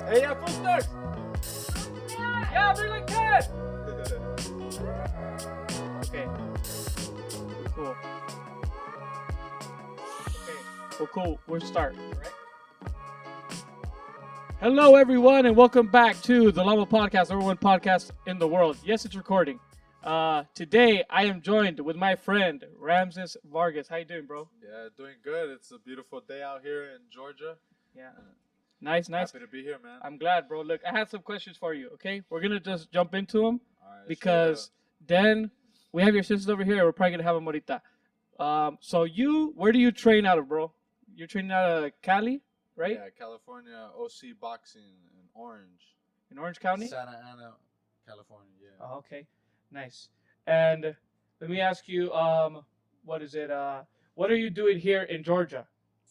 Hey, yeah, full stars. Yeah, bring like 10. Okay. Cool. Okay. Well, cool. We'll start. Right? Hello, everyone, and welcome back to the Lama Podcast, number one podcast in the world. Yes, it's recording. Today, I am joined with my friend, Rameses Vargas. How you doing, bro? Yeah, doing good. It's a beautiful day out here in Georgia. Yeah. Nice. Happy to be here, man. I'm glad, bro. Look, I had some questions for you, okay? We're going to just jump into them Alright, because then we have your sisters over here. We're probably going to have them ahorita. So where do you train out of, bro? You're training out of Cali, right? Yeah, California, OC Boxing in Orange. In Orange County? Santa Ana, California, yeah. Oh, okay. Nice. And let me ask you, what are you doing here in Georgia?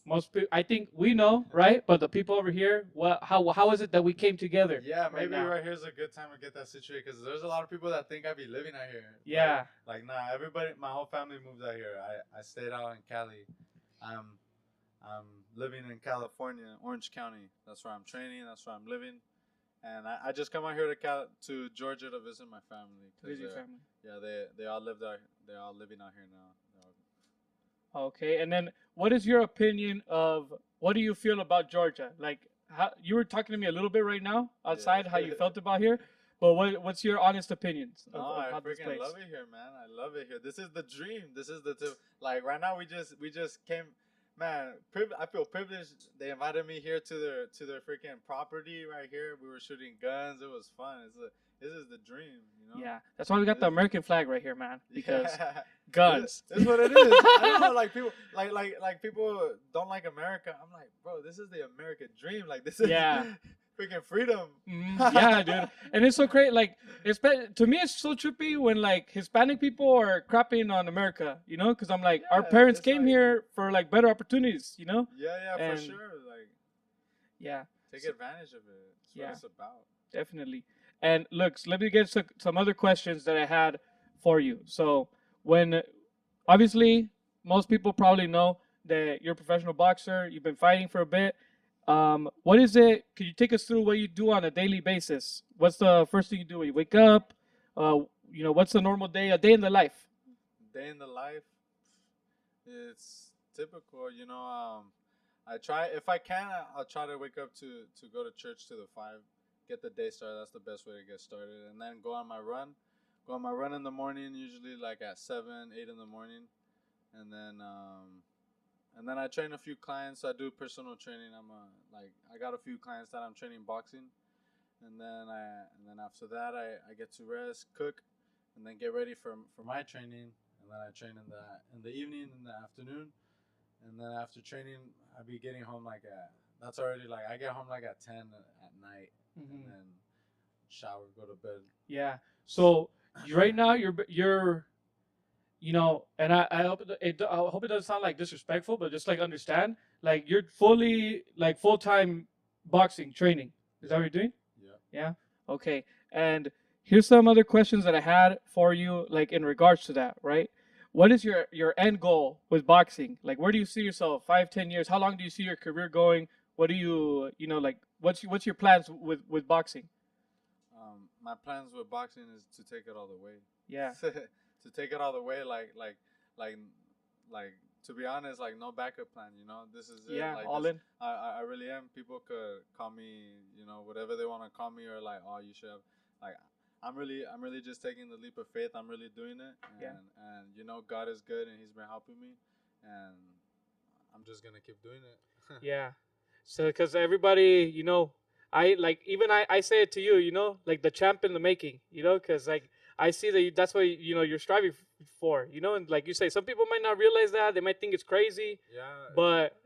Most people, I think we know, right? But the people over here, how is it that we came together? Yeah, maybe right here's a good time to get that situated because there's a lot of people that think I be living out here. Yeah. Like nah, everybody, my whole family moved out here. I stayed out in Cali. I'm living in California, Orange County. That's where I'm training. That's where I'm living. And I just come out here to Georgia to visit my family. Visit your family. Yeah, they all live there. They're all living out here now. Okay, and then what is your opinion of what do you feel about Georgia? Like, how you were talking to me a little bit right now outside, how you felt about here, but what's your honest opinions of I how this freaking place? love it here, man. I love it here. This is the dream. This is like right now we just came. Man, I feel privileged. They invited me here to their freaking property right here. We were shooting guns. It was fun. This is the dream, you know. Yeah, that's why we got the American flag right here, man. Because yeah. guns. That's what it is. I don't know, like people, like people don't like America. I'm like, bro, this is the American dream. Like this is freaking freedom. Yeah, dude. And it's so great. Like, to me, it's so trippy when like Hispanic people are crapping on America, you know? Because I'm like, our parents came here for like better opportunities, you know? Yeah, and, for sure. Like, yeah, take advantage of it. That's what it's about. Definitely. And look, so let me get some other questions that I had for you. So, obviously, most people probably know that you're a professional boxer. You've been fighting for a bit. What is it? Could you take us through what you do on a daily basis? What's the first thing you do when you wake up? What's a normal day? A day in the life. Day in the life. It's typical, you know. I try if I can. I'll try to wake up to go to church to the 5. Get the day started. That's the best way to get started. And then go on my run. Go on my run in the morning, usually like at 7, 8 in the morning. And then I train a few clients. I do personal training. I got a few clients that I'm training boxing. And then after that I get to rest, cook, and then get ready for my training. And then I train in the evening, in the afternoon. And then after training, I be getting home I get home like at 10 at night. Mm-hmm. And then shower, go to bed. Yeah. So right now you're and I hope I hope it doesn't sound like disrespectful, but just like understand, like you're fully like full-time boxing training. Is that what you're doing? Yeah. Yeah. Okay. And here's some other questions that I had for you, like in regards to that, right? What is your end goal with boxing? Like, where do you see yourself 5, 10 years? How long do you see your career going? What do you like? What's your plans with boxing? My plans with boxing is to take it all the way. Yeah. To take it all the way, like to be honest, like no backup plan. You know, this is it. Yeah, like all this, in. I really am. People could call me, whatever they want to call me, or like, oh, you should have. Like, I'm really just taking the leap of faith. I'm really doing it. And God is good, and He's been helping me, and I'm just gonna keep doing it. Yeah. So, because everybody, I say it to you, like the champ in the making, because like I see that that's what you're striving for, and like you say, some people might not realize that. They might think it's crazy. Yeah. But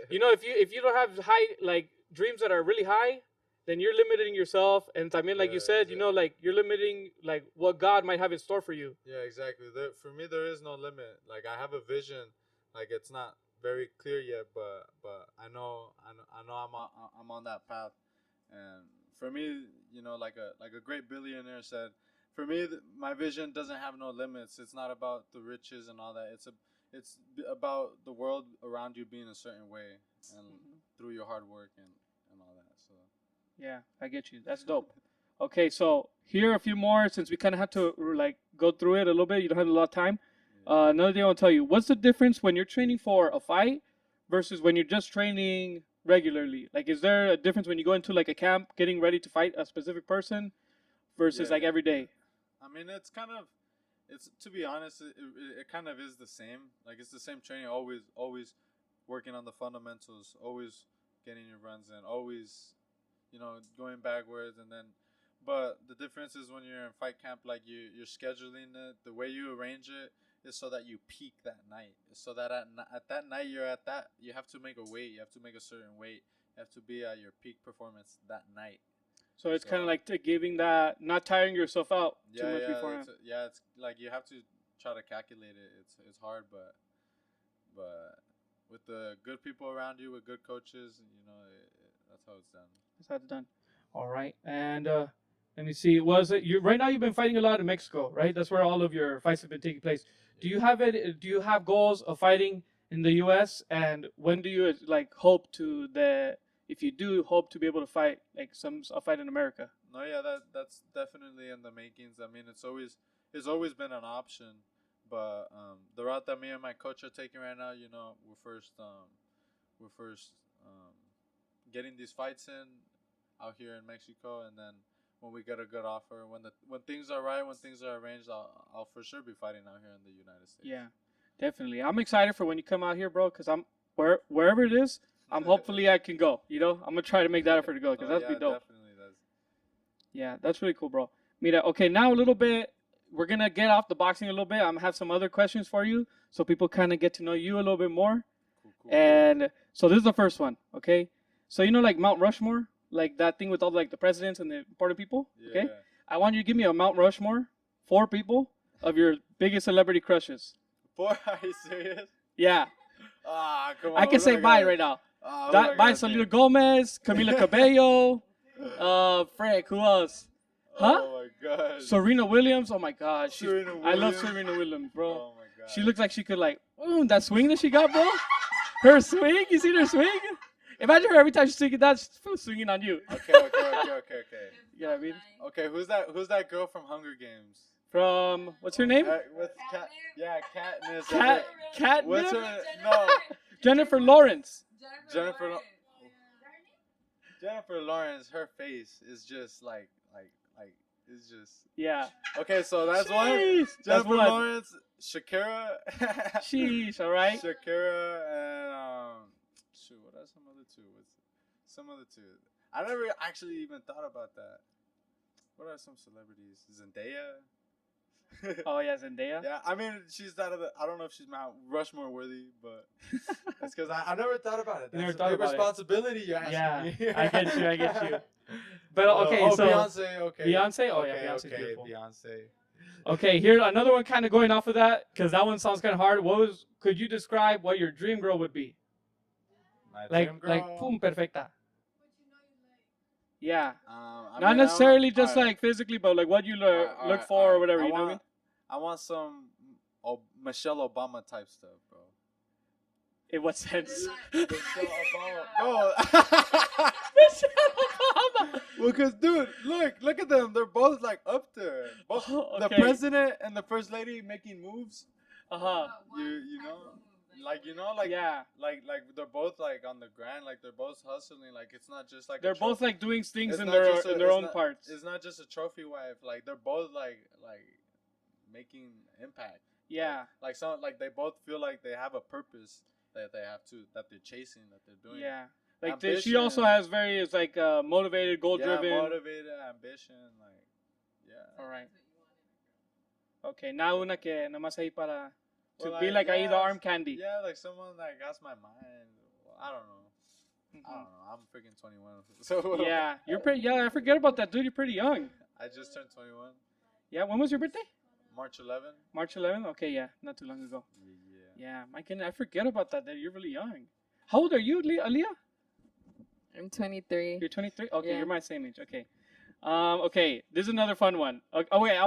if you don't have high like dreams that are really high, then you're limiting yourself. And I mean, like you said, exactly. Like you're limiting like what God might have in store for you. Yeah, exactly. For me, there is no limit. Like I have a vision. Like it's not very clear yet, but I know I'm on that path. And for me, like a great billionaire said, for me, my vision doesn't have no limits. It's not about the riches and all that. It's about the world around you being a certain way, and through your hard work and all that. So Yeah, I get you. That's dope. Okay, so here are a few more since we kind of had to like go through it a little bit. You don't have a lot of time. Another thing I want to tell you: what's the difference when you're training for a fight versus when you're just training regularly? Like, is there a difference when you go into like a camp getting ready to fight a specific person versus like every day? I mean, it's kind of, it's to be honest, it kind of is the same. Like it's the same training. Always working on the fundamentals. Always getting your runs in. Always, going backwards and then. But the difference is when you're in fight camp, like you're scheduling it. The way you arrange it is so that you peak that night. So that at that night you have to make a weight. You have to make a certain weight. You have to be at your peak performance that night. So it's kind of like giving that, not tiring yourself out too much beforehand. It's like you have to try to calculate it. It's hard, but with the good people around you, with good coaches, that's how it's done. That's how it's done. All right, and let me see. Was it you? Right now, you've been fighting a lot in Mexico, right? That's where all of your fights have been taking place. Do you have it? Do you have goals of fighting in the U.S. and when do you like hope to the? If you do hope to be able to fight like a fight in America? No, yeah, that's definitely in the makings. I mean, it's always been an option, but the route that me and my coach are taking right now, we're first getting these fights in out here in Mexico, and then when we get a good offer, when things are right, when things are arranged, I'll for sure be fighting out here in the United States. Yeah, definitely. I'm excited for when you come out here, bro, because I'm wherever it is. Hopefully I can go. I'm gonna try to make that effort to go because that'd be dope. Definitely does. Yeah, that's really cool, bro. Mira, okay, now a little bit. We're gonna get off the boxing a little bit. I'm gonna have some other questions for you, so people kind of get to know you a little bit more. Cool. And so this is the first one, okay? So like Mount Rushmore, like that thing with all like the presidents and the important people. Yeah. Okay, I want you to give me a Mount Rushmore, 4 people of your biggest celebrity crushes. 4? Are you serious? Yeah. Come on. I can say bye right now. Bye, Selena Gomez, Camila Cabello, Frank, who else? Huh? Oh my god. Serena Williams. Oh my god. I love Williams. Serena Williams, bro. Oh my god. She looks like she could that swing that she got, bro. Her swing. You seen her swing? Imagine her every time she's swinging that, she's swinging on you. Okay. You know what I mean? Okay, who's that girl from Hunger Games? From what's her name? What's Katniss. Katniss. What's her? No. Jennifer Lawrence. Jennifer Lawrence. Her face is just like it's just. Yeah. Okay, so that's one. Jennifer Lawrence, Shakira. Sheesh. All right. Shakira and what are some other two? Some other two. I never actually even thought about that. What are some celebrities? Zendaya. Oh yeah, Zendaya. Yeah, I mean she's out of the. I don't know if she's Mount Rushmore worthy, but that's because I never thought about it. That's a big responsibility. You're asking me. I get you. But okay, so Beyonce. Okay. Beyonce. Oh okay, yeah, Beyonce's okay, beautiful. Beyonce. Okay, here another one, kind of going off of that because that one sounds kind of hard. Could you describe what your dream girl would be? My dream girl? Like pum perfecta. Yeah. Not necessarily just like physically, but like what you look for or whatever. You know what I mean? I want some Michelle Obama type stuff, bro. In what sense? Michelle Obama. Bro. Michelle Obama. Well, cause dude, look at them. They're both like up there. Both the president and the first lady making moves. You know. Yeah, like they're both like on the grind, like they're both hustling, like it's not just like they're both like doing things in their own parts. It's not just a trophy wife, like they're both like making impact. Yeah, like they both feel like they have a purpose that they're chasing, that they're doing. Yeah, like she also has various like motivated, goal driven. Yeah, motivated, ambition, like yeah. All right. Okay, now una que nomás ahí para. To be like I eat arm candy. Yeah, like someone that got my mind. I don't know. I don't know. I'm freaking 21. So yeah, you're pretty. Yeah, I forget about that, dude. You're pretty young. I just turned 21. Yeah, when was your birthday? March 11. March 11. Okay, yeah, not too long ago. Yeah. Yeah, I forget about that. That you're really young. How old are you, Aaliyah? I'm 23. You're 23. Okay, yeah. You're my same age. Okay. Okay, this is another fun one. Oh wait,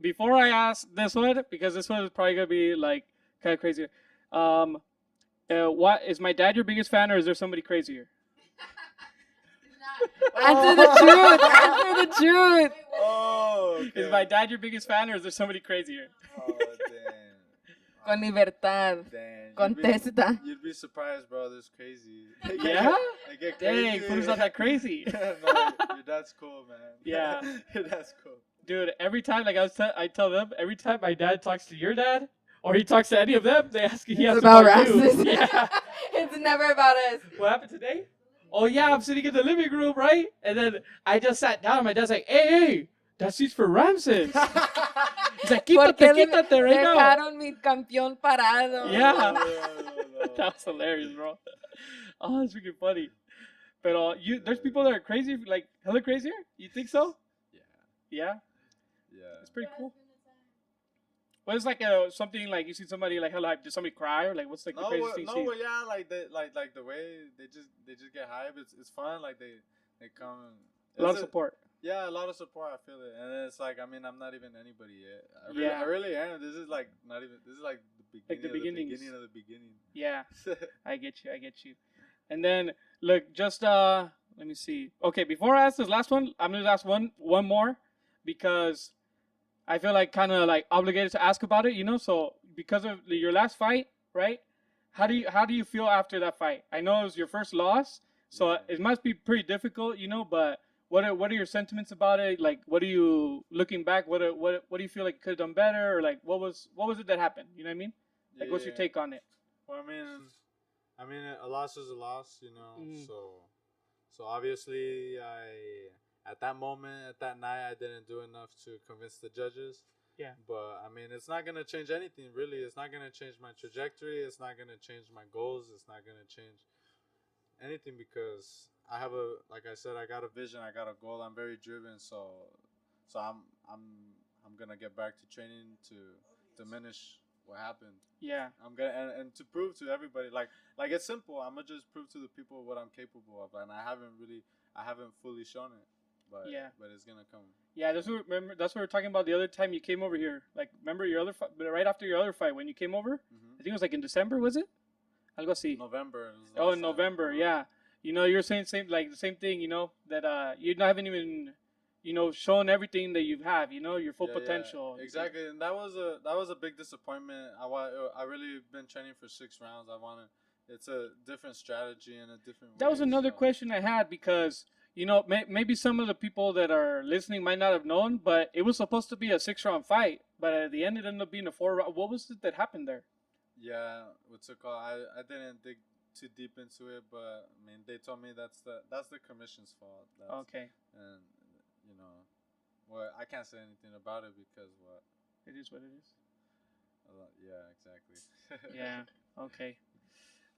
before I ask this one, because this one is probably gonna be like kind of crazier. What is my dad your biggest fan, or is there somebody crazier? Answer the truth. Answer the truth. Oh, okay. Is my dad your biggest fan, or is there somebody crazier? Oh, damn. Con libertad. Damn. Contesta. You'd be surprised, bro. This is crazy. Yeah? I get Dang, crazy. who's not that crazy? No, your dad's cool, man. Yeah. Your dad's cool. Dude, every time, like I tell them, every time my dad talks to your dad, or he talks to any of them, they ask he asks about about you. Rameses. Yeah. It's never about us. What happened today? Oh yeah, I'm sitting in the living room, right? And then I just sat down, and my dad's like, hey, that seat's for Ramses. He's like, quítate right now. Dejaron mi campeón parado. Yeah. No. That was hilarious, bro. Oh, that's freaking funny. But there's people that are crazy, like hella crazier. You think so? Yeah. Yeah, Yeah. it's pretty cool. Well, it's like something like you see somebody like hella. Did somebody cry or like what's like the craziest thing? Well, yeah, like the way they just get hype. It's fun. Like they come. A lot of support. Yeah, a lot of support. I feel it, and it's like, I mean, I'm not even anybody yet. Yeah. I really am. This is like not even. This is like the beginning. Like the beginnings. Beginning of the beginning. Yeah, I get you. And then look, just let me see. Okay, before I ask this last one, I'm gonna ask one more because I feel like kind of like obligated to ask about it. So because of your last fight, right? How do you feel after that fight? I know it was your first loss, so Yeah. it must be pretty difficult, but. What are your sentiments about it? Like, what are you looking back? What do you feel like you could have done better, or like what was it that happened? You know what I mean? Like, what's your take on it? Well, I mean, a loss is a loss, Mhm. So obviously, at that moment, at that night, I didn't do enough to convince the judges. Yeah. But I mean, it's not gonna change anything, really. It's not gonna change my trajectory. It's not gonna change my goals. It's not gonna change anything because I have like I said, I got a vision. I got a goal. I'm very driven. So I'm gonna get back to training to diminish what happened. Yeah. I'm gonna and to prove to everybody, like it's simple. I'm gonna just prove to the people what I'm capable of, and I haven't fully shown it, but Yeah. but it's gonna come. Yeah, that's what we were talking about the other time you came over here. Like, remember your other fight, right after your other fight when you came over? I think it was like in December, was it? Algo así. November. was the Oh, last in time. November, yeah. You're saying the same thing. That you haven't even, shown everything that you have. Your full Yeah, potential. Exactly, and that was a big disappointment. I really been training for 6 rounds. It's a different strategy and a different. That was way, another so- question I had because maybe some of the people that are listening might not have known, but it was supposed to be a 6-round fight, but at the end it ended up being a 4-round. What was it that happened there? Yeah, what's it called? I didn't dig too deep into it, but I mean, they told me that's the commission's fault. Okay, And well, I can't say anything about it because what? it is what it is. Yeah, exactly. Yeah. Okay.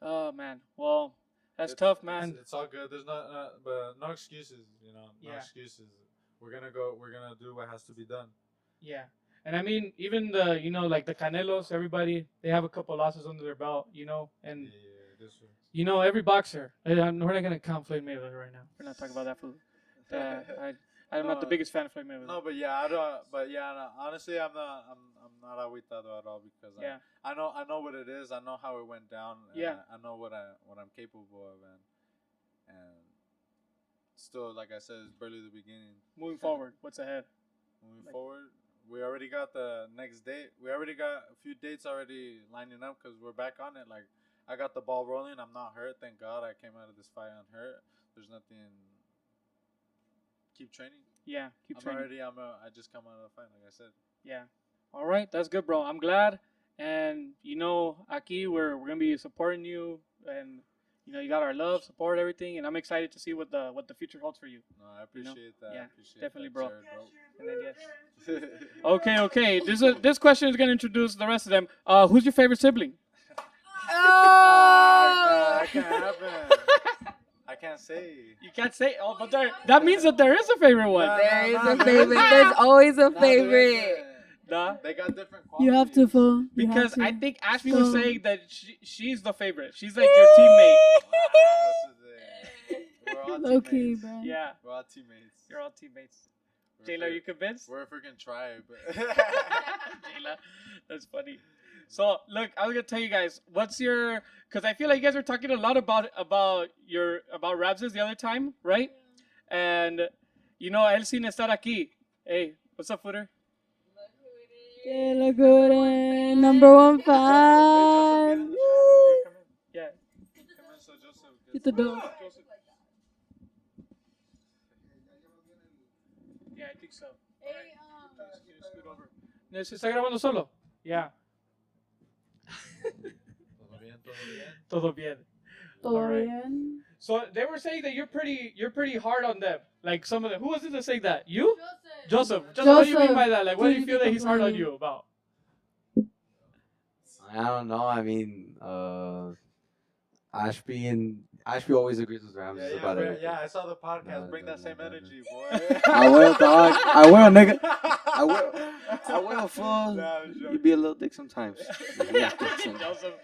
Oh man. Well, that's It's- tough, man. It's all good. There's but no excuses. No Yeah. excuses. We're gonna go. We're gonna do what has to be done. Yeah. And I mean, even the like the Canelos, everybody, they have a couple losses under their belt, and Yeah, this one. every boxer. We're not gonna count Floyd Mayweather right now. We're not talking about that food. I'm not the No. biggest fan of Floyd Mayweather. No, but yeah, I don't. But yeah, no, honestly, I'm not aguitado at all because Yeah. I know what it is. I know how it went down. And Yeah. I know what I'm capable of, and still, like I said, it's barely the beginning. Moving forward, what's ahead? Moving forward, we already got the next date. We already got a few dates already lining up because we're back on it. Like I got the ball rolling. I'm not hurt. Thank God I came out of this fight unhurt. There's nothing. Keep training. Yeah, keep training. I just come out of the fight, like I said. Yeah. All right, that's good, bro. I'm glad. And Aki, we're gonna be supporting you, and you got our love, support, everything, and I'm excited to see what the future holds for you. No, I appreciate that. Yeah, I appreciate definitely, that, bro. Jared, And then yes. bro. Okay. This question is gonna introduce the rest of them. Who's your favorite sibling? Nah, that can't happen. I can't say. You can't say. Oh, but that means that there is a favorite one. Nah, There is nah, a there favorite. isn't. There's always a Nah, there favorite. isn't. Nah. They got different You have to qualities. fall. You Because have to. I think Ashby was So- saying that she's the favorite. She's like your teammate. We're all Okay, teammates. bro. Yeah, We're all teammates. you're all teammates. We're Jayla, are you convinced? We're a freaking tribe. Jayla, that's funny. So look, I was gonna tell you guys, what's because I feel like you guys were talking a lot about Ramses the other time, right? And, you know, él sin estar aquí. Hey, what's up, Footer? Que locura. Number 1 fan. Yeah. Get the door. Yeah, I think so. ¿Se está grabando solo? Yeah. Todo bien. Todo Alright. bien. So they were saying that you're pretty hard on them. Like some of them. Who was it that saying that? You? Joseph. What do you mean by that? Like, what do you feel that he's hard on you about? I don't know. I mean, Ashby always agrees with Rameses about everything. Yeah, I saw the podcast. No, Bring no, that same no, no, energy, no. boy. I will, dog. I will, nigga. I will, fool. Nah, I'm joking. You be a little dick sometimes. Joseph.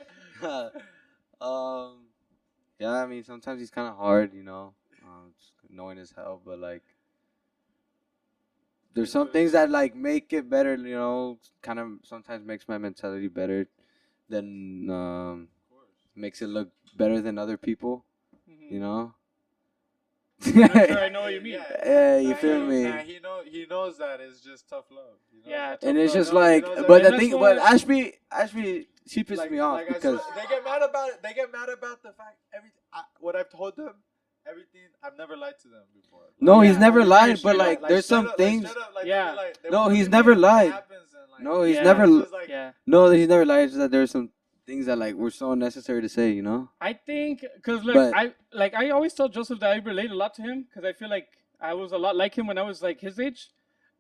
Yeah, I mean, sometimes he's kind of hard, you know, just annoying as hell, but like, there's some things that like make it better, you know, kind of sometimes makes my mentality better than makes it look better than other people, you know. I'm sure I know what you mean. Yeah, you feel me? Nah, he knows that it's just tough love. He knows Yeah, that. And it's tough just love. like, knows that. but And the that's thing, why- but Ashby, she pisses me off I because swear, they get mad about it. They get mad about the fact what I've told them, everything. I've never lied to them before. no, Yeah, he's never well, lied, straight but up, like there's straight some up, things. straight up, Yeah. they No, won't he's believe never it, lied. it happens and, like, No, he's Yeah. never. it's just like, Yeah. No, he's never lied. It's just that there's some things that like were so unnecessary to say, you know. I think, cause look, But- I always tell Joseph that I relate a lot to him, cause I feel like I was a lot like him when I was like his age,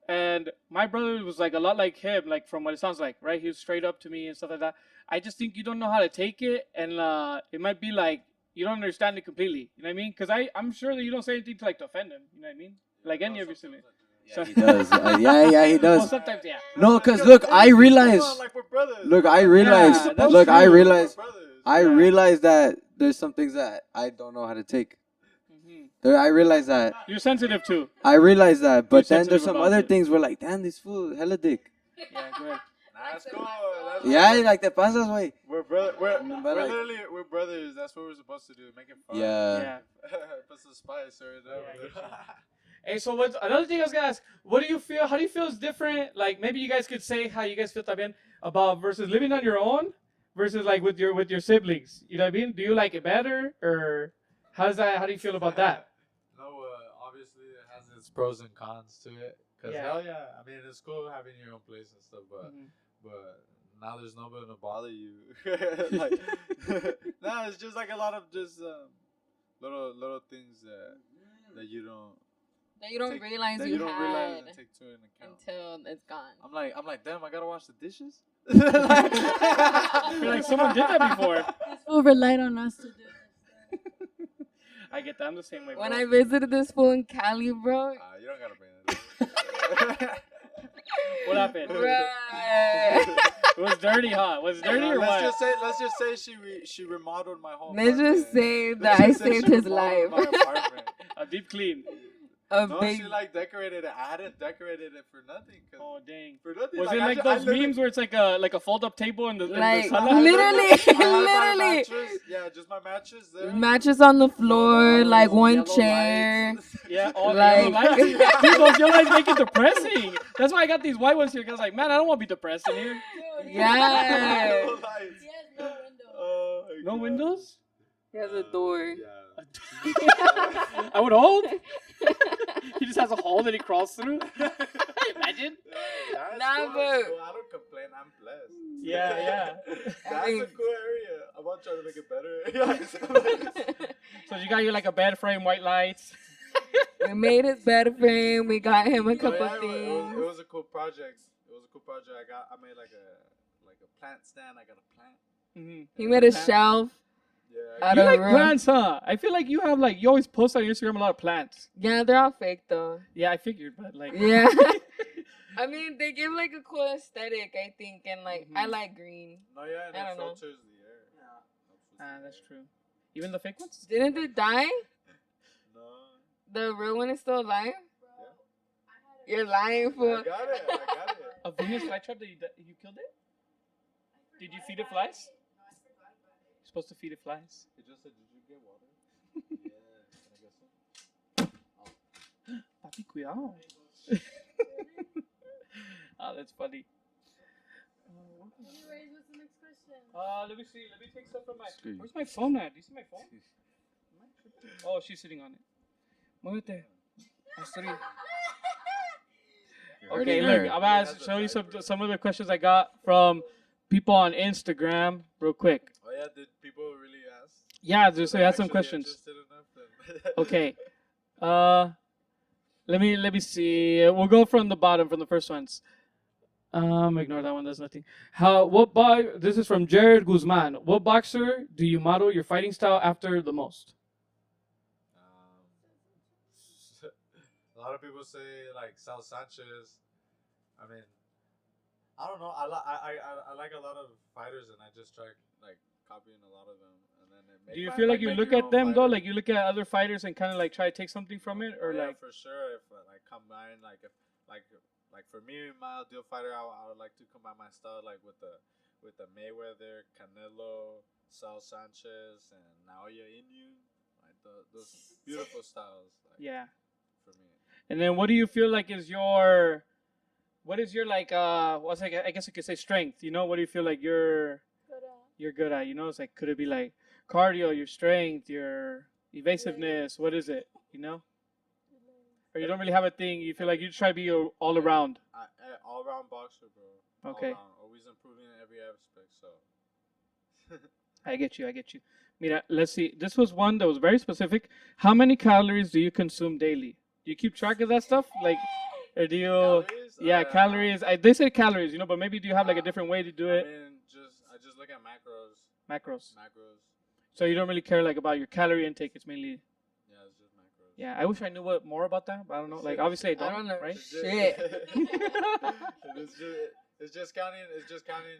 and my brother was like a lot like him, like from what it sounds like, right? He was straight up to me and stuff like that. I just think you don't know how to take it, and it might be like you don't understand it completely. You know what I mean? Cause I'm sure that you don't say anything to like to offend him. You know what I mean? Like any of your siblings. Yeah, he does. Yeah, he Well, does. sometimes, yeah. No, cause look, I realize. like we're brothers. Look, I realize. Yeah, that's Look, I true. realize. We're brothers. I Yeah. realize that there's some things that I don't know how to take. I realize that. You're sensitive too. I realize that. But You're then there's sensitive some about other it. things where like, damn, this fool, hella dick. Yeah, go ahead. That's cool. That's Yeah, cool. like te pasas, way. We're brother. We're But, like- literally we're brothers. That's what we're supposed to do. Make it fun. Yeah. Yeah. Put some spice or whatever. Hey, so what's another thing I was gonna ask? What do you feel? How do you feel is different? Like maybe you guys could say how you guys feel también about versus living on your own versus like with your siblings. You know what I mean? Do you like it better or how do you feel about that? No, obviously it has its pros and cons to it. Cause Yeah. hell yeah, I mean it's cool having your own place and stuff, but Mhm. but now there's nobody to bother you. Like, nah, it's just like a lot of just little things that you don't That you don't take- realize that you, you don't realize had and take to an account. until it's gone. I'm like, damn, I gotta wash the dishes. I feel like someone did that before. This fool relied on us to do this. I get that. I'm the same way. When bro. I visited this fool in Cali, bro. You don't gotta bring that up. What happened? Bruh. It was dirty, huh? Was it dirty or what? Let's just say she remodeled my home. Let's just apartment. say Let's that I just say saved she his remodeled life. my apartment. A deep clean. A No, big. she like decorated it. I hadn't decorated it for nothing. Oh dang. For nothing. Was like, it I like ju- I those literally- memes where it's like a fold up table in the Like, sala? literally, I had my literally. mattress, yeah, just my mattress there. Matches on the floor, like one Yellow chair. lights. Yeah, all Like- the yellow lights. Dude, those yellow lights make it depressing. That's why I got these white ones here. Cause I was like, man, I don't want to be depressed in here. Yeah. Yellow lights. Oh my No God. windows? He has a door. Yeah. I would hope. He just has a hole that he crawls through. Imagine. Yeah, it's Nah, cool, but- it's cool. I don't complain. I'm blessed. Yeah. That's mean- a cool area. I'm not trying to make it better. So you got you like a bed frame, white lights. We made his bed frame. We got him a couple It things. was a cool project. I made like a plant stand. I got a plant. Mm-hmm. He made a shelf. Yeah. Out You of like room. plants, huh? I feel like you have like you always post on Instagram a lot of plants. Yeah, they're all fake though. Yeah, I figured, but like Yeah. I mean, they give like a cool aesthetic, I think, and like I like green. No, yeah, and I it don't know. filters the air. that's true. Even the fake ones? Didn't it die? No. The real one is still alive? You're lying, I fool. got it. A Venus flytrap that you killed it? Did you feed it flies? You're supposed to feed it flies. It just said, did you get water? Yeah, I guess so. Cuidado. Oh, that's funny. Anyways, what's the next question? Let me see. Let me take stuff from my. Where's my phone at? Do you see my phone? Oh, she's sitting on it. Muévete. That's three. Okay, look, I'm gonna show you some of the questions I got from people on Instagram, real quick. Oh yeah, did people really ask? Yeah, just so I had some Actually questions. interested enough then? Okay. Let me see. We'll go from the bottom, from the first ones. Ignore that one. That's nothing. This is from Jared Guzman. What boxer do you model your fighting style after the most? A lot of people say like Sal Sanchez. I mean, I don't know. I like a lot of fighters, and I just try like copying a lot of them, and then Do you feel like you look at them though, like you look at other fighters and kind of like try to take something from it, or yeah, like? for sure. If like combine like for me, my ideal fighter, I would like to combine my style like with the Mayweather, Canelo, Sal Sanchez, and Naoya Inoue, like those beautiful styles. Like, Yeah. For me. And then what do you feel like is your like I guess you could say strength, you know? What do you feel like you're good at, you know? It's like, could it be like cardio, your strength, your evasiveness? What is it, you know? Or you don't really have a thing, you feel like you try to be all around? All around boxer, bro. Okay. All around. Always improving in every aspect, so. I get you. Mira, let's see. This was one that was very specific. How many calories do you consume daily? Do you keep track of that stuff? Like, or do you? Calories? Yeah, calories. They said calories, you know, but maybe do you have like a different way to do it? I mean, I just look at macros. Macros. Macros. So you don't really care like about your calorie intake. It's mainly. Yeah, it's just macros. Yeah, I wish I knew more about that, but I don't know. Like, obviously I don't know, right? Shit. It's just counting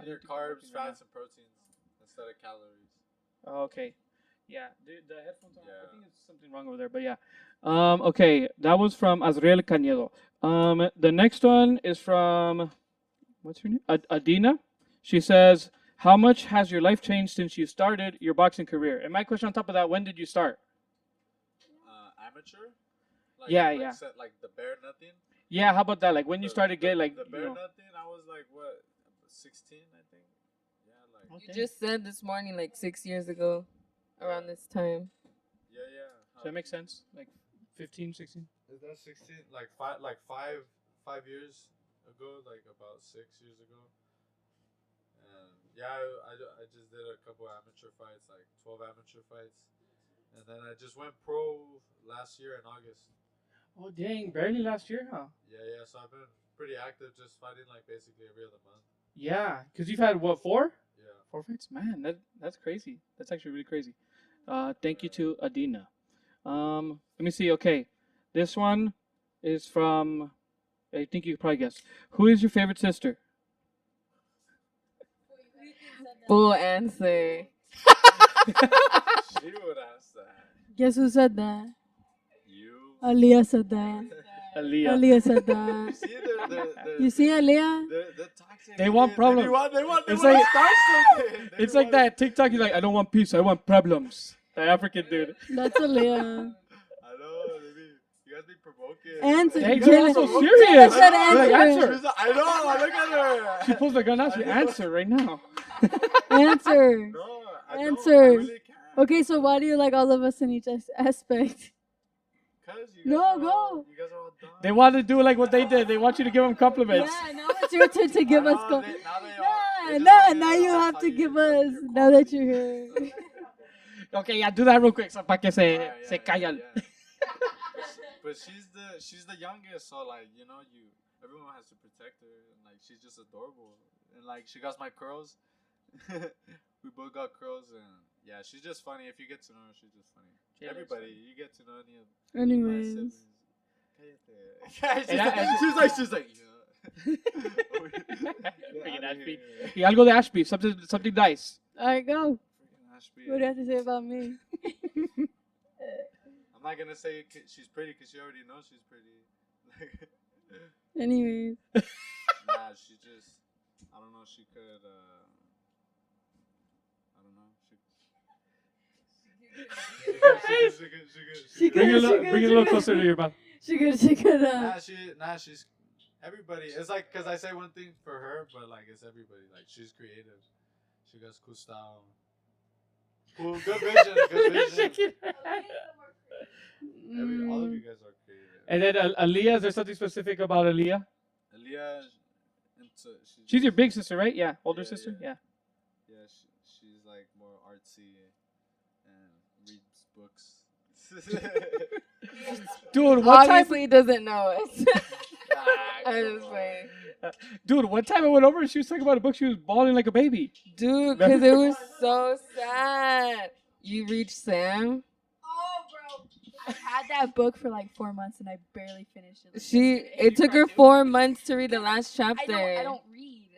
your carbs, fats, and proteins instead of calories. Oh, okay. Yeah, the headphones on. Yeah. I think it's something wrong over there, but yeah. Okay, that was from Azriel Cañedo. The next one is from, what's her name? Adina. She says, how much has your life changed since you started your boxing career? And my question on top of that, when did you start? Amateur? Like, Yeah, like yeah. Like the bare nothing? Yeah, how about that? Like when you started getting like, the you bare know. nothing, I was like, what, 16, I think? Yeah, like. You just said this morning, like 6 years ago, around this time. Yeah. Does that make sense? Like 15, 16? Is that 16? Like five years ago, like about 6 years ago. And yeah, I just did a couple amateur fights, like 12 amateur fights. And then I just went pro last year in August. Oh, dang. Barely last year, huh? Yeah. So I've been pretty active, just fighting like basically every other month. Yeah, because you've had, what, 4? Yeah. 4 fights? Man, that's crazy. That's actually really crazy. Thank you to Adina. Let me see. Okay, this one is from, I think you could probably guess. Who is your favorite sister? Full answer. She would ask that. Guess who said that? You. Aaliyah said that. Aaliyah. Aaliyah said that. See, You see Aaliyah? the toxic. They want problems. They want It's to like- start something. It's like that TikTok. He's like, I don't want peace. I want problems. The African dude. That's Aaliyah. I know. You guys be provoking. Answer. Hey, Jalen- you're so Jalen serious. said You're like, answer. answer. I know. Look at her. She pulls the gun out. She answer right now. Answer. No, I Answer. Don't. I really can't. Okay, so why do you like all of us in each aspect? 'Cause you No, guys are go. all- You guys are all dumb. They want to do like what they did. They want you to give them compliments. Yeah, now it's your turn to give us. Now Com- they now you have to give us. Now that you're here. Okay, yeah, do that real quick so para que Yeah, se callan. yeah. But she's the youngest, so like everyone has to protect her, and like she's just adorable, and like she got my curls. We both got curls, and yeah, she's just funny. If you get to know her, she's just funny. Yeah, Everybody, you get to know any of my Anyways. siblings. She's like, yeah. Freaking Ashby. Y algo de Ashby, something nice. Alright, go. Freaking Ashby. What do you have to say about me? I'm not gonna say she's pretty because she already knows she's pretty. Anyways. Nah, she just, I don't know, she could, I don't know, She Bring it a good. little closer to your mouth. She could. She's everybody. It's like because I say one thing for her, but like it's everybody. Like she's creative. She got cool style. Cool, good vision. Good vision. All of you guys are creative. And then Aaliyah, is there something specific about Aaliyah? Aaliyah, She's your big sister, right? Yeah, older sister. Yeah. Yeah, she's like more artsy and reads books. Dude, what time? Obviously doesn't know us. I'm just saying. Dude, one time I went over and she was talking about a book. She was bawling like a baby. Dude, because it was so sad. You reached Sam. Oh, bro. I had that book for like 4 months and I barely finished it. It took her 4 months to read the last chapter. I don't read.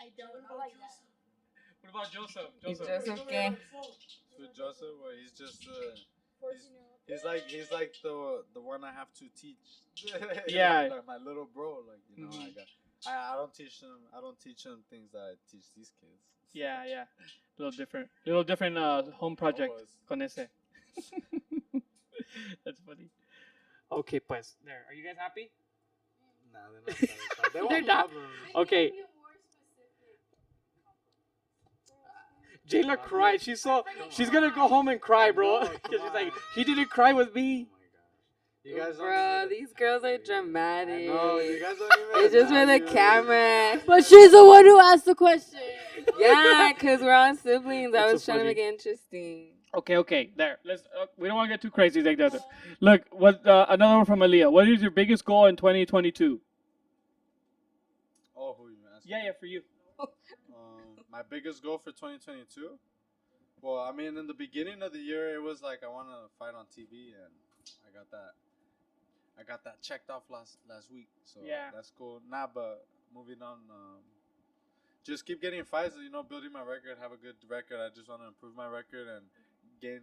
I don't like that. What about Joseph? Joseph, okay. With Joseph, well, he's just he's like the one I have to teach. Yeah. Like my little bro, like I don't teach them things that I teach these kids. Yeah. Little different home project. Always. Con ese. That's funny. Okay, pues. There. Are you guys happy? Nah, they're not satisfied. They They're want not. problems. Okay. Jayla cried. She's gonna go home and cry, bro. No, Because she's come like, on. he didn't cry with me. You guys don't Bro, even- these girls are dramatic. No, you guys don't even. It's just for the value- camera. But she's the one who asked the question. Yeah, because we're all siblings. I That's was so trying to funny. make it interesting. Okay. There. Let's. We don't want to get too crazy like that. Look, what? Another one from Aaliyah. What is your biggest goal in 2022? Oh, who you asking? Yeah, for you. My biggest goal for 2022. Well, I mean, in the beginning of the year, it was like I want to fight on TV, and I got that checked off last week. So Yeah. that's cool. Nah, but moving on. Just keep getting fights. Building my record, have a good record. I just want to improve my record and gain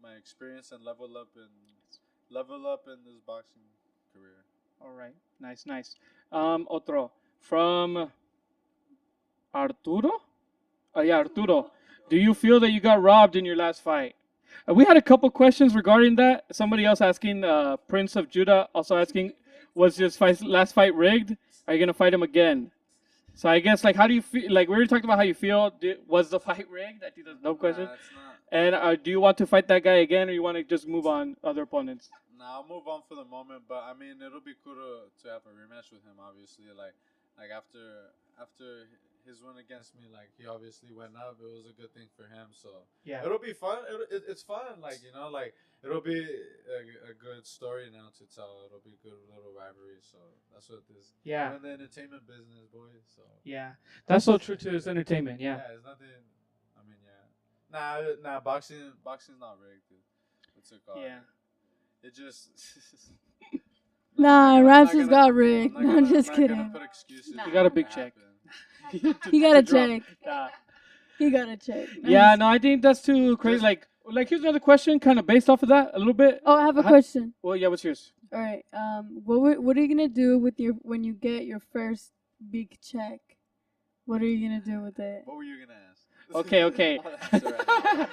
my experience and level up in this boxing career. All right. Nice. Otro from Arturo. Oh yeah, Arturo. Do you feel that you got robbed in your last fight? We had a couple questions regarding that. Somebody else asking, Prince of Judah also asking, was his last fight rigged? Are you gonna fight him again? So I guess how do you feel? Like we already talked about how you feel. Was the fight rigged? I think that's no question. Nah, it's not. And do you want to fight that guy again, or you want to just move on other opponents? Nah, I'll move on for the moment, but I mean, it'll be cool to have a rematch with him. Obviously, like after his win against me, like he obviously went up. It was a good thing for him. So Yeah. it'll be fun. It's fun. It'll be a good story now to tell. It'll be a good little rivalry. So that's what this. Yeah. I'm in the entertainment business, boys. So Yeah. That's so true to his entertainment. Yeah. it's nothing. I mean, yeah. Nah. Boxing's not rigged, dude. What's it called? Yeah. It just. Nah, I'm not Ramses gonna- got rigged. I'm No, not I'm gonna- just I'm not kidding. gonna put excuses. Nah. You got a big check. He got a To drop. check. Yeah. He got a check. Yeah, no, I think that's too crazy. Like here's another question, kind of based off of that a little bit. Oh, I have a question. Well, yeah, what's yours? All right. What are you gonna do with when you get your first big check? What are you gonna do with it? What were you gonna ask? Okay. I'll answer right now.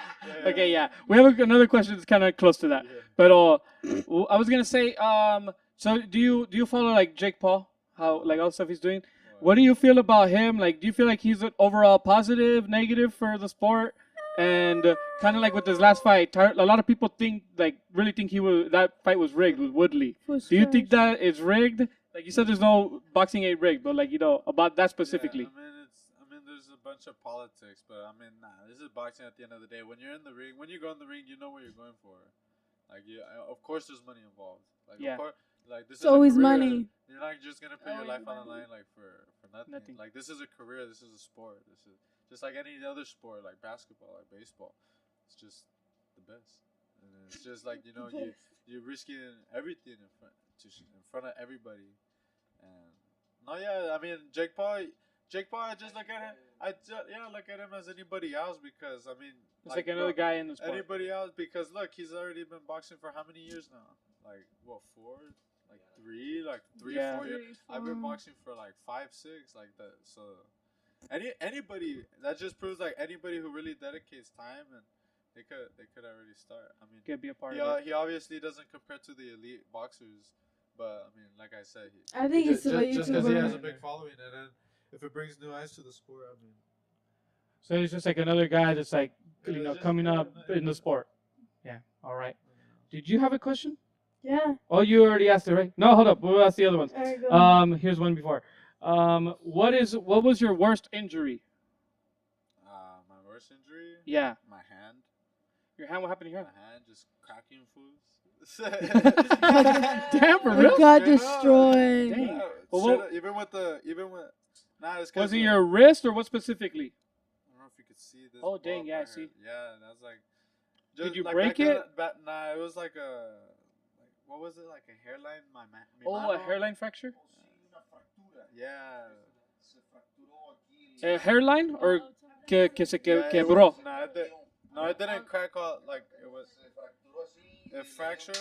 Okay, yeah. We have another question that's kind of close to that. Yeah. But I was gonna say, so do you follow like Jake Paul? How all the stuff he's doing? What do you feel about him? Like, do you feel like he's an overall positive, negative for the sport? And kind of like with his last fight, a lot of people really think that fight was rigged with Woodley. Do you think that it's rigged? Like you said, there's no boxing ain't rigged, but about that specifically. Yeah, I mean, there's a bunch of politics, but I mean, this is boxing at the end of the day. When you're in the ring, when you go in the ring, you know what you're going for. Of course, there's money involved. Yeah. Of course, this It's is a always career. money. You're not just gonna put your life on the line for nothing. Nothing. Like this is a career. This is a sport. This is just like any other sport, like basketball, like baseball. It's just the best. And it's just you're risking everything in front of everybody. And I mean Jake Paul, I just look at him. Look at him as anybody else because I mean It's like another guy in the sport. anybody else because look, he's already been boxing for how many years now? Like what, 4? Like 3? Like 3, Yeah. 4 years? I've been boxing for like 5, 6, like that. So anybody that just proves like anybody who really dedicates time and they could already start. I mean, Could be a part of it. he obviously doesn't compare to the elite boxers But I mean, like I said, I think he's still a just because he has a YouTuber. big following, and then if it brings new eyes to the sport, I mean, So he's just like another guy that's like, Yeah, it's just coming up another- in the sport. Yeah. All right. Did you have a question? Yeah. Oh, you already asked it, right? No, hold up. We'll ask the other ones. There you go. Here's one before. What was your worst injury? my worst injury, Yeah. my hand. Your hand. What happened to your My hand? hand just cracking fools. Damn, for It real? got Straight up. destroyed. Dang. Yeah, Well, straight what- up, even with nah, it's Was it of- your wrist or what specifically? I don't know if you could see this. Oh, dang, bump yeah, I right see. here. Yeah, that's like. Did you like break back then, it? Nah, it was like a. What was it? Like a hairline? Mi Oh, mano? a hairline fracture? Yeah. A hairline or que se Yeah, it quebró? was- no, it didn't crack out. Like it was. It fractured.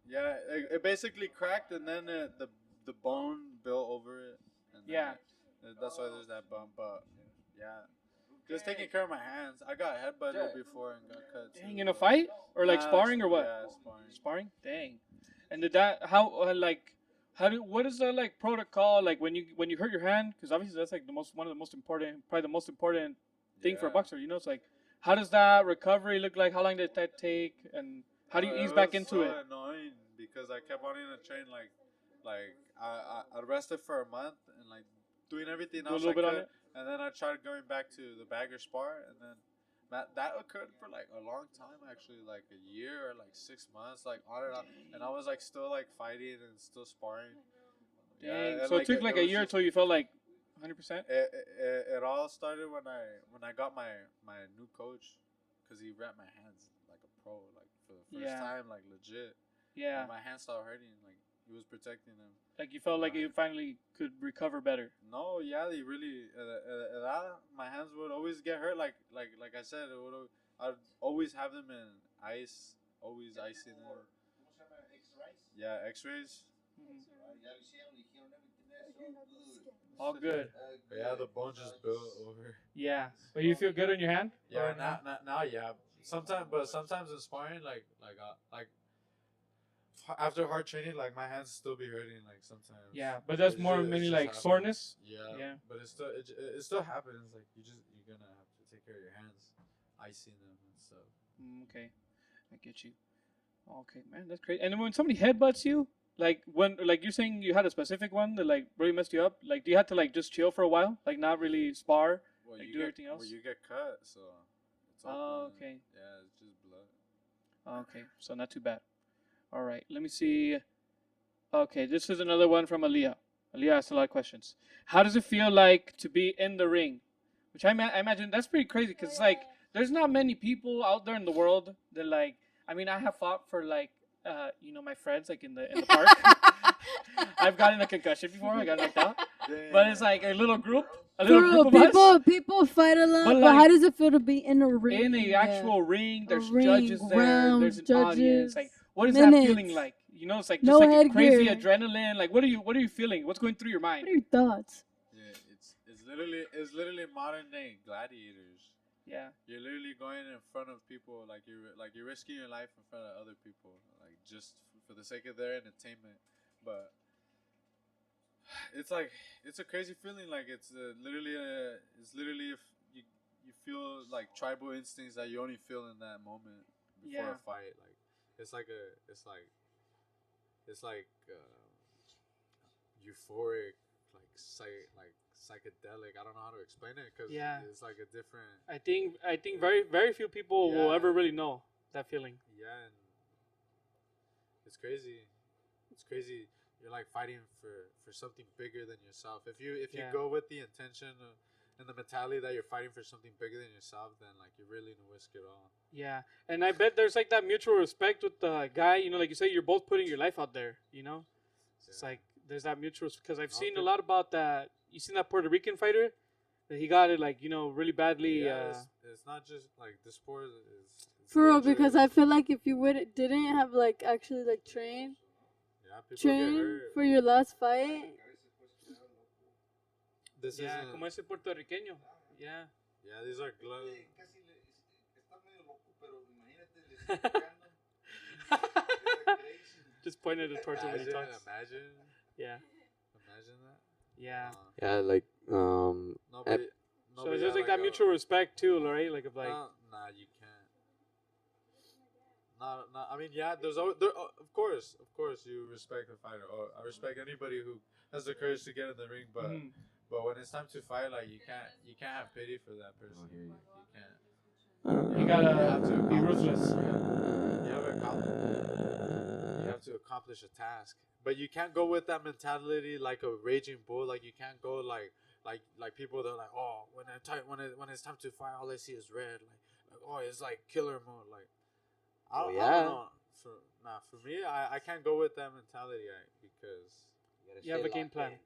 Yeah, it basically cracked, and then the bone built over it. And then Yeah. That's why there's that bump. But yeah, just taking care of my hands. I got headbutted before and got cut. Dang, too, in a but- fight or like Nah, sparring or what? Yeah, sparring. Sparring? Dang. And did that what is the like protocol like when you hurt your hand? Because obviously that's like one of the most important, probably the most important thing for a Yeah. boxer. It's like how does that recovery look like? How long did that take? And how do you ease back was into so it? Annoying because I kept wanting to train like I rested for a month and like doing everything Do a else little I bit on could, it? and then I tried going back to the bagger spar, and then that occurred for like a long time actually, like a year or like 6 months, like on and on, and I was like still like fighting and still sparring. Dang. and, So it took like a was year just- until you felt like 100%. it all started when I got my new coach, because he wrapped my hands like a pro, like for the first Yeah. time, like legit. Yeah. And my hands started hurting, like he was protecting them. Like you felt like you finally could recover better. No, yeah, they really my hands would always get hurt. Like I said, I'd always have them in ice, always icing them. Yeah, X-rays. All good. But yeah, the bone just built over. Yeah. But you feel good on your hand? Yeah, Or no? now, yeah. Sometimes in sparring, like after hard training, like my hands still be hurting, like sometimes. Yeah, but that's It more just- it mainly just like happens. soreness. Yeah, Yeah. but it still happens. Like you're gonna have to take care of your hands, icing them and stuff. Okay, I get you. Okay, man, that's great. And then when somebody headbutts you, like you're saying you had a specific one that like really messed you up. Like, do you have to like just chill for a while, like not really spar? Well, Like, you do get, everything else? Well, you get cut, so it's Oh, open. okay. Yeah, it's just blood. Okay, so not too bad. All right, let me see. Okay, this is another one from Aaliyah. Aaliyah asked a lot of questions. How does it feel like to be in the ring? Which I imagine that's pretty crazy because it's like there's not many people out there in the world that like. I mean, I have fought for like my friends like in the park. I've gotten a concussion before. I got knocked out. But it's like a little group of People fight a lot, But, but, like, how does it feel to be in a ring? in a actual ring. There's ring, judges there. rounds, There's an audience. judges, Like, what is that feeling minutes. like? It's like No just like a crazy headgear. adrenaline. Like, what are you feeling? What's going through your mind? What are your thoughts? Yeah, it's literally modern day gladiators. Yeah. You're literally going in front of people, like you're risking your life in front of other people, like just for the sake of their entertainment. But it's like it's a crazy feeling. Like it's literally if you feel like tribal instincts that you only feel in that moment before Yeah. a fight. Like it's like euphoric, like psychedelic. I don't know how to explain it because Yeah. it's like a different. I think very few people will Yeah. ever really know that feeling. Yeah, and it's crazy. It's crazy. You're like fighting for something bigger than yourself. If you Yeah. go with the intention and the mentality that you're fighting for something bigger than yourself, then like you're really gonna risk it all. Yeah, and I bet there's like that mutual respect with the guy. Like you say, you're both putting your life out there. It's Yeah. like there's that mutual because I've No, seen a dude. lot about that. You seen that Puerto Rican fighter that he got it like really badly. It's not just like the sport is. For real, because I dangerous. feel like if you didn't have like actually like train People get hurt. for your last fight, This Yeah, isn't. como ese puertorriqueño. Yeah. Yeah, these are gloves. Just pointed it towards him when he Imagine, talks. imagine that. Yeah. Yeah, like Nobody. So there's like that mutual respect too, right? Like of like. Nah, you can't. Not. I mean, yeah. Of course, you respect the fighter. Or I respect anybody who has the courage to get in the ring. But but when it's time to fight, like you can't have pity for that person. You can't. You have to be ruthless. You have to accomplish a task, but you can't go with that mentality like a raging bull. Like you can't go like people that are like, oh, when it's time to fight, all I see is red. Like oh, it's like killer mode. Like I don't know. For me, I can't go with that mentality because you have a game plan.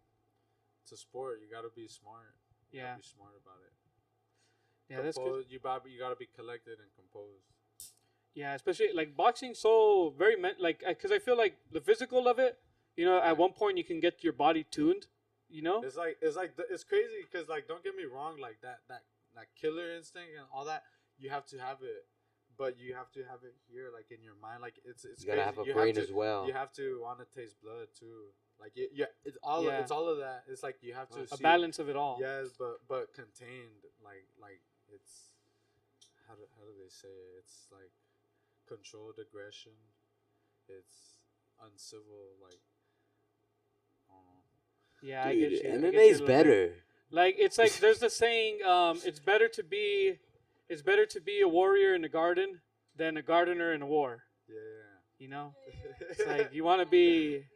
It's a sport. You gotta be smart. You gotta be smart about it. Yeah, that's good. You gotta be collected and composed. Yeah, especially like boxing, so very because I feel like the physical of it. You know, at one point you can get your body tuned. You know, it's crazy because like don't get me wrong, like that killer instinct and all that, you have to have it, but you have to have it here, like in your mind, like it's you gotta have a brain as well. You have to want to taste blood too. Like it's all of that. It's like you have to a balance of it all. Yes, but contained. Like it's how do they say it? It's like controlled aggression. It's uncivil. Like I don't know. Yeah, dude, I get you. MMA's better. Like it's like there's the saying, it's better to be a warrior in the garden than a gardener in a war. Yeah. You know, it's like you want to be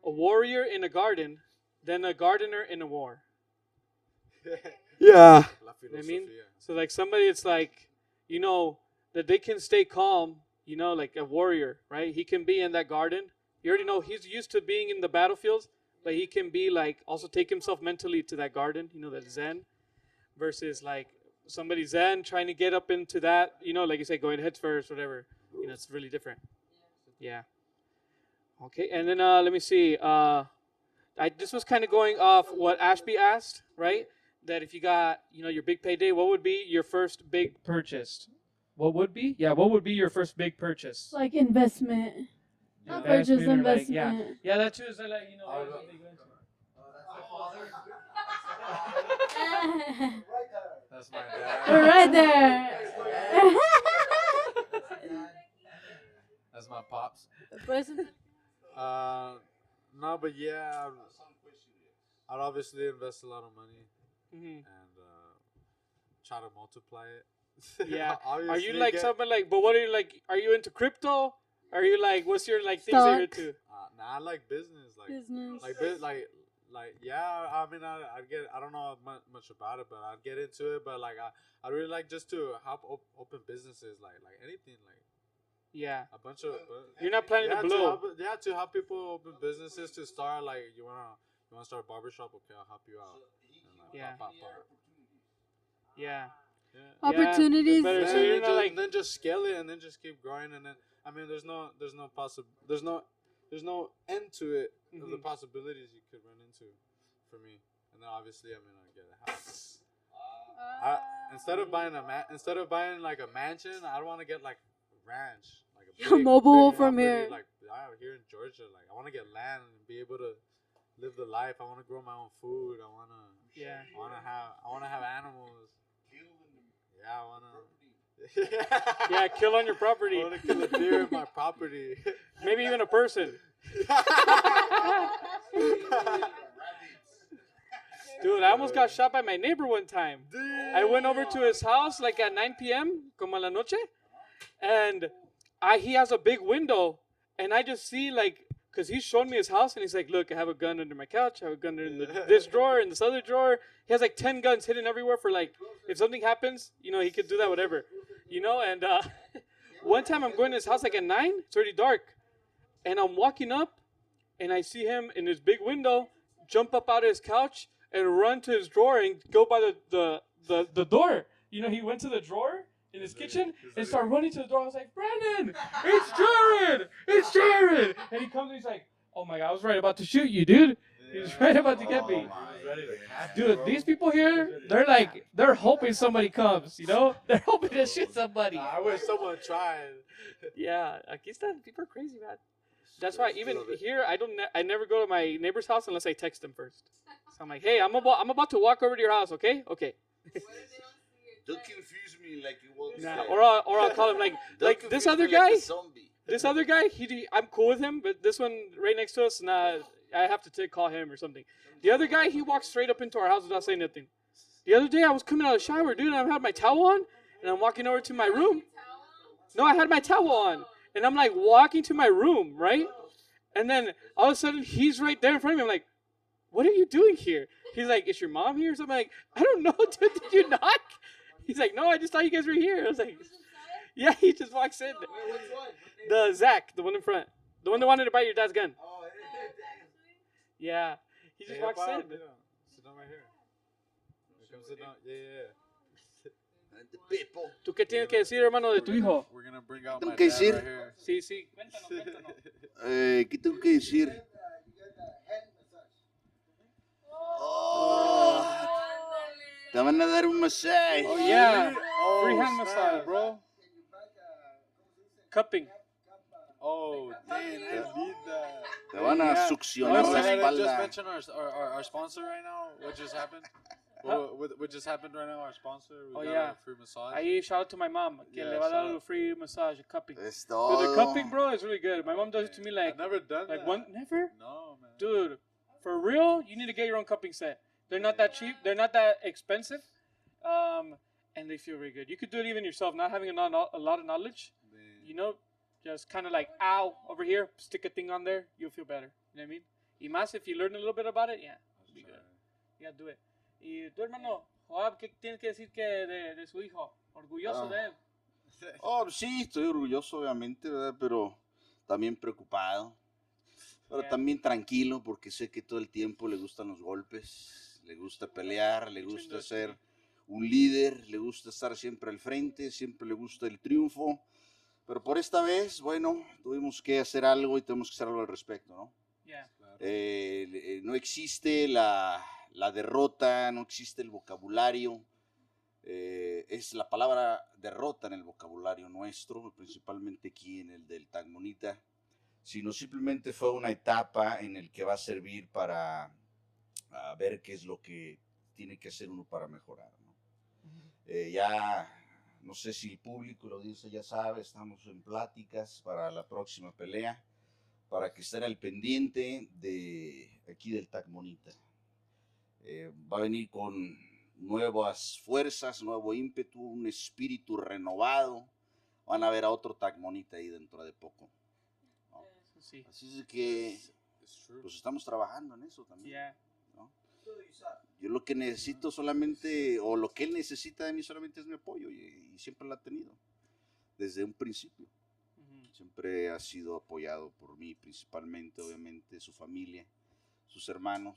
a warrior in a garden than a gardener in a war. Yeah. You know what I mean? So like somebody, it's like, you know, that they can stay calm, you know, like a warrior, right? He can be in that garden. You already know he's used to being in the battlefields, but he can be like, also take himself mentally to that garden, you know, that Zen, versus like somebody Zen trying to get up into that, you know, like you say, going heads first, whatever. You know, it's really different. Yeah. Okay, and then let me see. This was kind of going off what Ashby asked, right? That if you got, you know, your big payday, what would be your first big purchase? What would be? Yeah, what would be your first big purchase? Like investment. Not purchase, investment. Like, yeah, that too is like, you know. That's my dad. Right there. That's my pops. No, but yeah, I'd obviously invest a lot of money and try to multiply it. Yeah. Are you like something like? But what are you like? Are you into crypto? Are you like? What's your like things that you're into? Nah, I like business. Business. Like yeah. I mean, I'd get. I don't know much about it, but I'd get into it. But like, I really like just to help open businesses, like anything, like. Yeah. A bunch of. You're not planning to blow. To help people open businesses to start. Like you wanna start a barbershop? Okay, I'll help you out. Yeah. Opportunities. Yeah, so you're not like then just scale it and then just keep growing and then I mean there's no end to it of the possibilities you could run into for me. And then obviously I mean I get a house. Instead of buying like a mansion, I don't want to get like a ranch, like a big, mobile big from property, here. like out here in Georgia. Like I want to get land and be able to live the life. I want to grow my own food. I want to have animals. Yeah, I wanna. Yeah, kill on your property. I wanna kill a deer in my property. Maybe even a person. Dude, I almost got shot by my neighbor one time. Damn. I went over to his house like at 9 p.m. como a la noche, and he has a big window, and I just see like. Because he's showing me his house, and he's like, look, I have a gun under my couch. I have a gun in this drawer, in this other drawer. He has like 10 guns hidden everywhere for like, if something happens, you know, he could do that, whatever. You know, and one time I'm going to his house like at 9. It's already dark. And I'm walking up, and I see him in his big window, jump up out of his couch, and run to his drawer and go by the door. You know, he went to the drawer in his kitchen and started running to the door. I was like, Brandon, it's Jared! It's Jared! And he comes and he's like, oh my God, I was right about to shoot you, dude. He was right about to get me. Dude, these people here, they're hoping somebody comes, you know? They're hoping to shoot somebody. I wish someone tried. Yeah, aquí están. People are crazy, man. That's why even here I never go to my neighbor's house unless I text them first. So I'm like, hey, I'm about to walk over to your house, okay? Okay. Don't confuse me like you want to Nah, say. or I'll call him like this confuse other me like guy. a zombie. This other guy, I'm cool with him, but this one right next to us, nah, I have to call him or something. The other guy, he walks straight up into our house without saying nothing. The other day, I was coming out of the shower, dude, and I had my towel on, and I'm walking over to my room. No, I had my towel on, and I'm like walking to my room, right? And then all of a sudden, he's right there in front of me. I'm like, what are you doing here? He's like, is your mom here or something? I'm like, I don't know, dude, did you knock? He's like, no, I just thought you guys were here. I was like, yeah, he just walks in. The Zach, the one in front. The one that wanted to buy your dad's gun. Yeah. He just walks in. Sit down right here. Come sit down. Yeah. And the people. ¿Tú qué tienes que decir, hermano, de tu hijo? We're gonna bring out Tengo my que dad decir. right here. Sí, sí. Cuéntanos, cuéntanos. ¿Qué tengo que decir? Oh, te van a dar un masaje. Oh, yeah. Oh, Free hand snap, massage. bro. Cupping. Oh, dang, I need that. Te van a Yeah. succionar Oh, la just espalda. mention our sponsor right now. What just happened? What just happened right now? Our sponsor. We Oh, got yeah. a free massage. Ahí, shout out to my mom. Que Yeah, le va a dar shout a out. free massage, cupping. Es Dude, todo. the cupping, bro, is really good. My mom does it to me I've never done that. never? No, man. Dude, for real, you need to get your own cupping set. They're not that cheap. They're not that expensive. And they feel really good. You could do it even yourself, not having a lot of knowledge. Man. You know, just kind of like, ow, over here, stick a thing on there, you'll feel better. You know what I mean? Y más, if you learn a little bit about it, yeah, it'll be good. Yeah, do it. Y tu hermano, Joab, ¿qué tienes que decir que de su hijo? Orgulloso de él. Oh, sí, estoy orgulloso, obviamente, ¿verdad? Pero también preocupado. Pero Yeah. también tranquilo, porque sé que todo el tiempo le gustan los golpes, le gusta pelear, le gusta ser un líder, le gusta estar siempre al frente, siempre le gusta el triunfo. Pero por esta vez, bueno, tuvimos que hacer algo y tenemos que hacer algo al respecto, ¿no? Yeah. No existe la derrota, no existe el vocabulario. Es la palabra derrota en el vocabulario nuestro, principalmente aquí en el del Tacmonita, sino simplemente fue una etapa en el que va a servir para ver qué es lo que tiene que hacer uno para mejorar, ¿no? Ya no sé si el público y la audiencia ya sabe, estamos en pláticas para la próxima pelea, para que estén al pendiente de aquí del Tacmonita. Va a venir con nuevas fuerzas, nuevo ímpetu, un espíritu renovado. Van a ver a otro Tacmonita ahí dentro de poco, ¿no? Sí. Así es que It's true. pues estamos trabajando en eso también, Yeah. ¿no? Yo lo que necesito solamente, o lo que él necesita de mí solamente es mi apoyo, y siempre lo ha tenido, desde un principio. Siempre ha sido apoyado por mí, principalmente, obviamente, su familia, sus hermanos,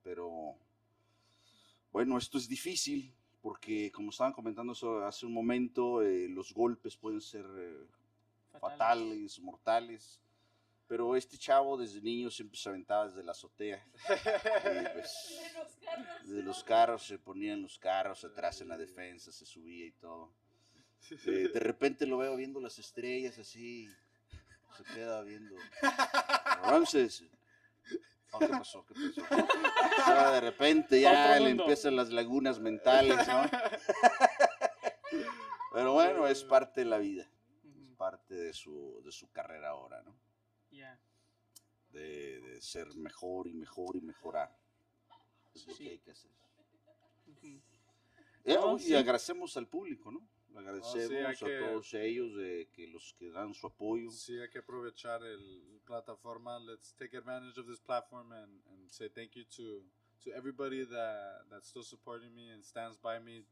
pero bueno, esto es difícil, porque como estaban comentando hace un momento, los golpes pueden ser fatales, mortales. Pero este chavo desde niño siempre se aventaba desde la azotea. Y pues, de los carros, se ponía en los carros, atrás en la defensa, se subía y todo. De repente lo veo viendo las estrellas así, se queda viendo. Rameses. Oh, ¿qué pasó? ¿Qué pasó? O sea, de repente ya Otro le mundo. empiezan las lagunas mentales, ¿no? Pero bueno, es parte de la vida, es parte de su carrera ahora, ¿no? Yeah. De ser mejor y mejor y mejorar. Es lo Sí. que hay que hacer. No, Y sí. agradecemos al público, ¿no? Agradecemos sí, hay a que- todos ellos que los que dan su apoyo. Sí, hay que aprovechar el plataforma. Let's take advantage of this platform and say thank you to everybody that's still supporting me and stands by me,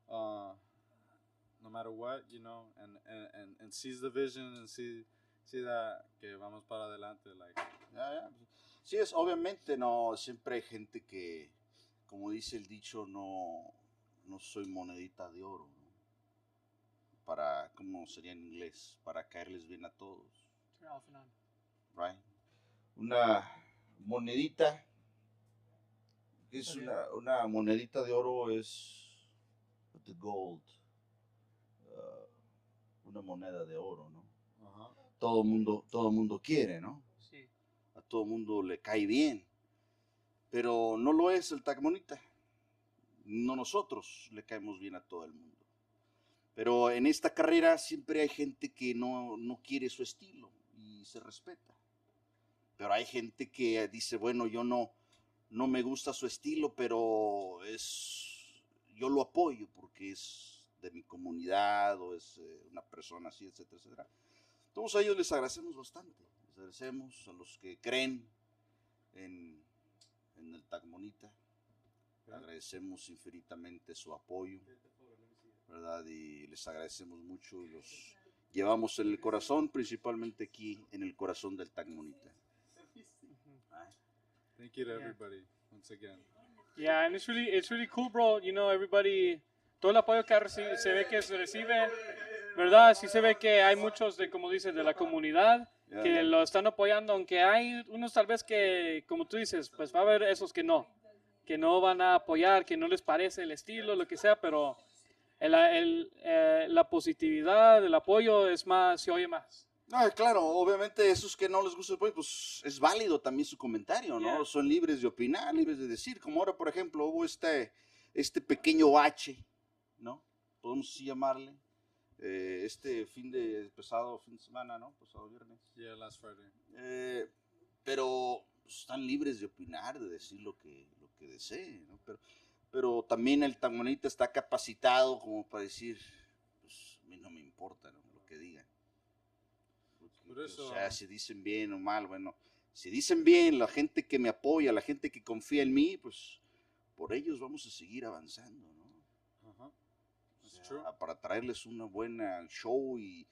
no matter what, you know, and sees the vision and see that que vamos para adelante, like. Ya. Sí, obviamente no, siempre hay gente que, como dice el dicho, no soy monedita de oro, ¿no? Para, ¿cómo sería en inglés? Para caerles bien a todos, Turn off and on. right? Una monedita, es Okay. una monedita de oro es the gold, una moneda de oro, ¿no? Ajá. Todo mundo quiere, ¿no? todo el mundo le cae bien, pero no lo es el Tacmonita. No nosotros le caemos bien a todo el mundo. Pero en esta carrera siempre hay gente que no quiere su estilo y se respeta. Pero hay gente que dice, bueno, yo no me gusta su estilo, pero yo lo apoyo porque es de mi comunidad o es una persona así, etcétera, etcétera. Todos a ellos les agradecemos bastante. Les agradecemos a los que creen en el Tacmonita. Agradecemos infinitamente su apoyo, ¿verdad? Y les agradecemos mucho. Los llevamos en el corazón, principalmente aquí en el corazón del Tacmonita. Thank you to everybody once again. Yeah, and it's really cool, bro. You know, everybody, todo el apoyo que se ve que se recibe, ¿verdad? Sí se ve que hay muchos como dices, de la comunidad que lo están apoyando, aunque hay unos tal vez que, como tú dices, pues va a haber esos que no van a apoyar, que no les parece el estilo, lo que sea, pero la positividad, el apoyo se oye más. No, claro, obviamente esos que no les gusta el pollo, pues es válido también su comentario, ¿no? Yeah. Son libres de opinar, libres de decir, como ahora, por ejemplo, hubo este pequeño bache, ¿no? Podemos así llamarle, pasado fin de semana, ¿no? Pasado viernes. Yeah, last Friday. Pero pues, están libres de opinar, de decir lo que deseen, ¿no? Pero también el Tacmonita está capacitado como para decir, pues a mí no me importa, ¿no? Lo que digan. Por eso, o sea, si dicen bien o mal, bueno, si dicen bien, la gente que me apoya, la gente que confía en mí, pues por ellos vamos a seguir avanzando, ¿no? uh-huh. O That's sea, true. para traerles una buena show y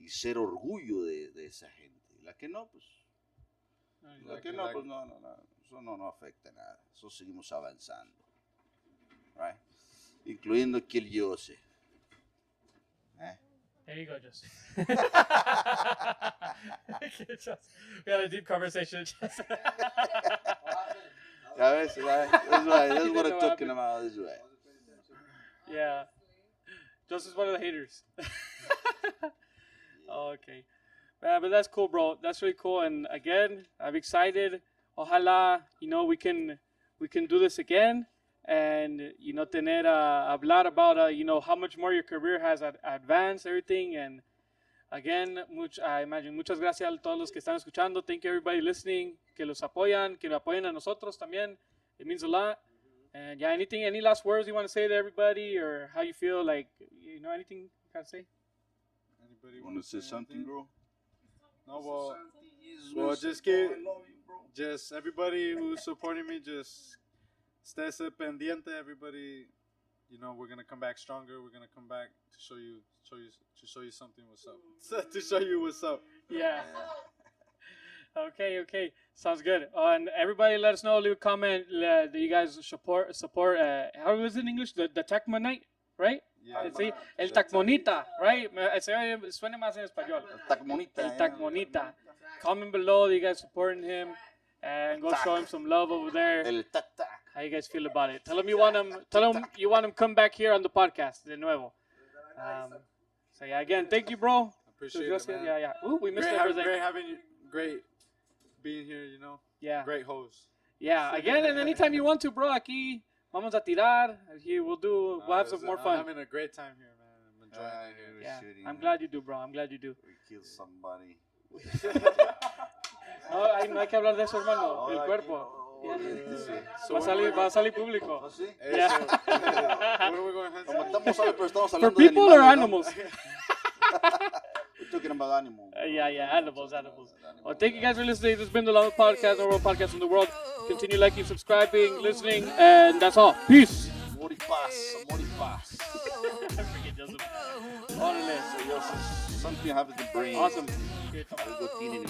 ser orgullo de esa gente. La que no, pues, eso no afecta nada. Eso seguimos avanzando, right? Incluyendo aquí el Jose. There you go, Joseph. We had a deep conversation. Ya ves, right? That's what I'm talking about. This way. Yeah. Joseph's one of the haters. Okay. But that's cool, bro. That's really cool. And again, I'm excited. Ojalá, we can do this again. And, hablar about, how much more your career has advanced, everything. And again, I imagine, muchas gracias a todos los que están escuchando. Thank you, everybody listening, que los apoyan, que lo apoyen a nosotros también. It means a lot. And yeah, any last words you want to say to everybody, or how you feel, like, anything you got to say? Anybody Want to say something, bro? No, well, just everybody who's supporting me, just stay pendiente. Everybody, we're gonna come back stronger. We're gonna come back to show you something. What's up? To show you what's up. Yeah. Okay. Sounds good. And everybody, let us know. Leave a comment that you guys support. How was it in English? The Tacmonite, right? Yeah. Sí, el Tacmonita, right? Suena más en español. El Tacmonita. El Tacmonita. Comment below that you guys supporting him, and go show him some love over there. El tac-tac. How you guys feel about it? Tell him you want him come back here on the podcast de nuevo. So yeah, again, thank you, bro. Appreciate it, man. Yeah. Ooh, we missed Great everything. Great having you. Great being here. Yeah. Great host. Yeah. Again, and anytime you want to, bro. Aquí vamos a tirar. Here we'll have some more fun. I'm having a great time here, man. I'm enjoying it here. Yeah. Shooting, I'm glad you do, bro. I'm glad you do. We killed somebody. No hay que hablar de eso, hermano. El cuerpo. So Va a salir público. ¿Oh, sí? Yeah. What are we going to Como estamos For hablando de people or animales, animals? We're talking about animals. Yeah, animals. Well, thank you guys for listening. This has been the Lama Podcast, number one podcast in the world. Continue liking, subscribing, listening, and that's all. Peace. Amor y paz, amor y paz. Freaking Joseph. Órale. Something happens to brain. Awesome. Algo tienen